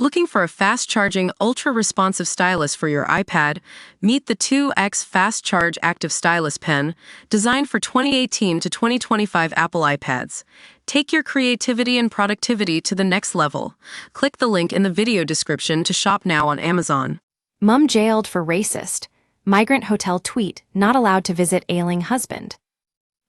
Looking for a fast-charging, ultra-responsive stylus for your iPad? Meet the 2X Fast Charge Active Stylus Pen, designed for 2018 to 2025 Apple iPads. Take your creativity and productivity to the next level. Click the link in the video description to shop now on Amazon. Mum jailed for racist. Migrant hotel tweet, not allowed to visit ailing husband.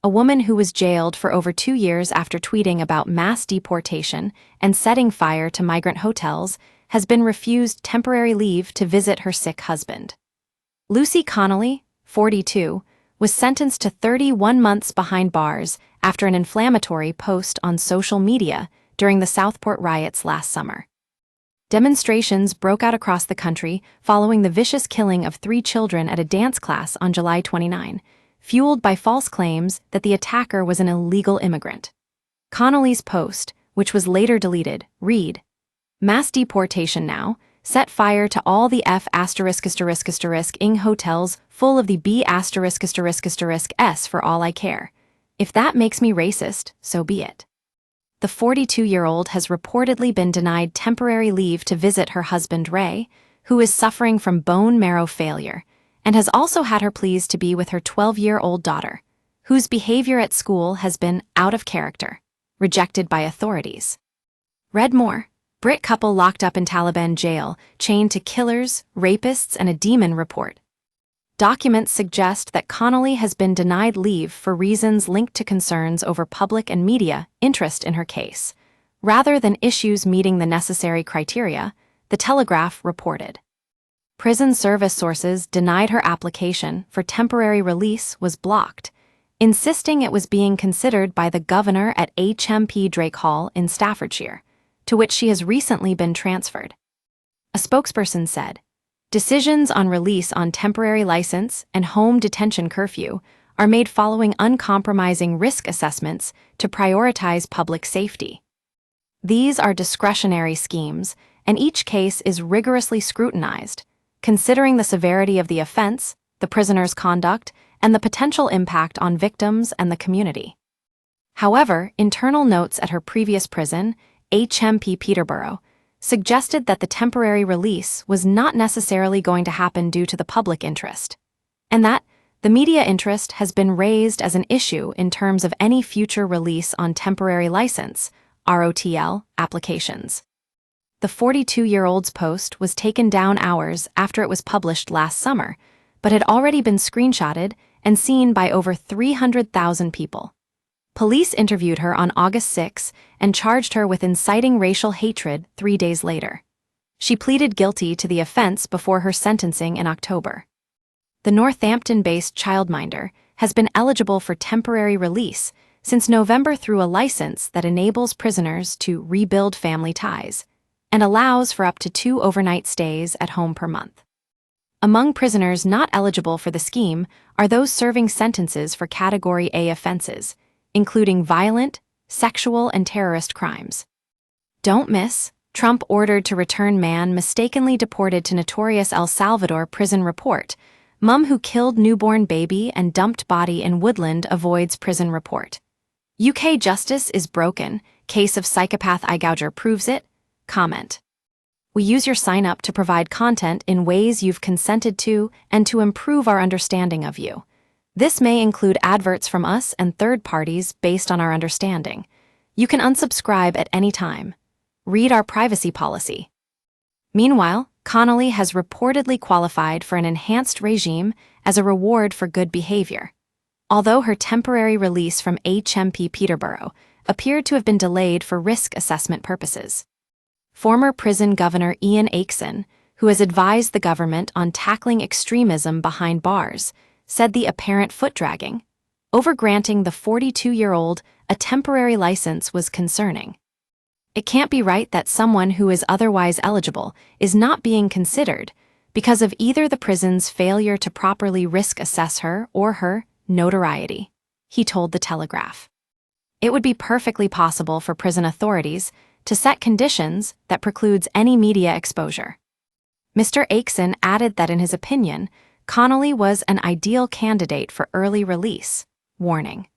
A woman who was jailed for over 2 years after tweeting about mass deportation and setting fire to migrant hotels has been refused temporary leave to visit her sick husband. Lucy Connolly, 42, was sentenced to 31 months behind bars after an inflammatory post on social media during the Southport riots last summer. Demonstrations broke out across the country following the vicious killing of 3 children at a dance class on July 29, fueled by false claims that the attacker was an illegal immigrant. Connolly's post, which was later deleted, read, "Mass deportation now, set fire to all the F***ing hotels full of the B***s for all I care. If that makes me racist, so be it." The 42-year-old has reportedly been denied temporary leave to visit her husband Ray, who is suffering from bone marrow failure, and has also had her pleased to be with her 12-year-old daughter, whose behavior at school has been out of character, rejected by authorities. Read more. Brit couple locked up in Taliban jail, chained to killers, rapists, and a demon report. Documents suggest that Connolly has been denied leave for reasons linked to concerns over public and media interest in her case, rather than issues meeting the necessary criteria, The Telegraph reported. Prison service sources denied her application for temporary release was blocked, insisting it was being considered by the governor at HMP Drake Hall in Staffordshire, to which she has recently been transferred. A spokesperson said, "Decisions on release on temporary license and home detention curfew are made following uncompromising risk assessments to prioritize public safety. These are discretionary schemes, and each case is rigorously scrutinized, considering the severity of the offense, the prisoner's conduct, and the potential impact on victims and the community." However, internal notes at her previous prison, HMP Peterborough, suggested that the temporary release was not necessarily going to happen due to the public interest, and that the media interest has been raised as an issue in terms of any future release on temporary license, ROTL, applications. The 42-year-old's post was taken down hours after it was published last summer, but had already been screenshotted and seen by over 300,000 people. Police interviewed her on August 6 and charged her with inciting racial hatred 3 days later. She pleaded guilty to the offense before her sentencing in October. The Northampton-based childminder has been eligible for temporary release since November through a license that enables prisoners to rebuild family ties and allows for up to 2 overnight stays at home per month. Among prisoners not eligible for the scheme are those serving sentences for Category A offenses, including violent, sexual, and terrorist crimes. Don't miss, Trump ordered to return man mistakenly deported to notorious El Salvador prison report. Mum who killed newborn baby and dumped body in Woodland avoids prison report. UK justice is broken, case of psychopath eye gouger proves it. Comment. We use your sign-up to provide content in ways you've consented to and to improve our understanding of you. This may include adverts from us and third parties based on our understanding. You can unsubscribe at any time. Read our privacy policy. Meanwhile, Connolly has reportedly qualified for an enhanced regime as a reward for good behavior, although her temporary release from HMP Peterborough appeared to have been delayed for risk assessment purposes. Former prison governor Ian Aikson, who has advised the government on tackling extremism behind bars, said the apparent foot-dragging over granting the 42-year-old a temporary license was concerning. It can't be right that someone who is otherwise eligible is not being considered because of either the prison's failure to properly risk assess her or her notoriety, he told The Telegraph. It would be perfectly possible for prison authorities to set conditions that precludes any media exposure. Mr. Aikson added that in his opinion, Connolly was an ideal candidate for early release, warning,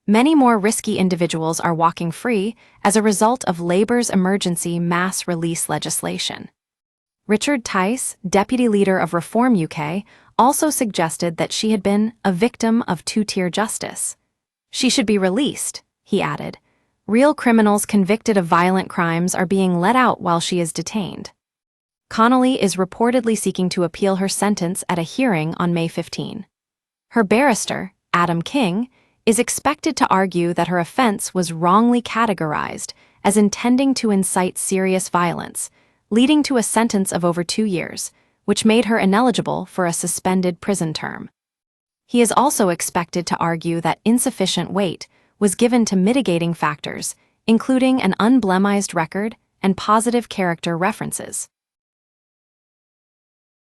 Many more risky individuals are walking free as a result of Labour's emergency mass release legislation. Richard Tice, deputy leader of Reform UK, also suggested that she had been a victim of two-tier justice. She should be released, he added. Real criminals convicted of violent crimes are being let out while she is detained. Connolly is reportedly seeking to appeal her sentence at a hearing on May 15. Her barrister, Adam King, is expected to argue that her offense was wrongly categorized as intending to incite serious violence, leading to a sentence of over 2 years, which made her ineligible for a suspended prison term. He is also expected to argue that insufficient weight was given to mitigating factors, including an unblemished record and positive character references.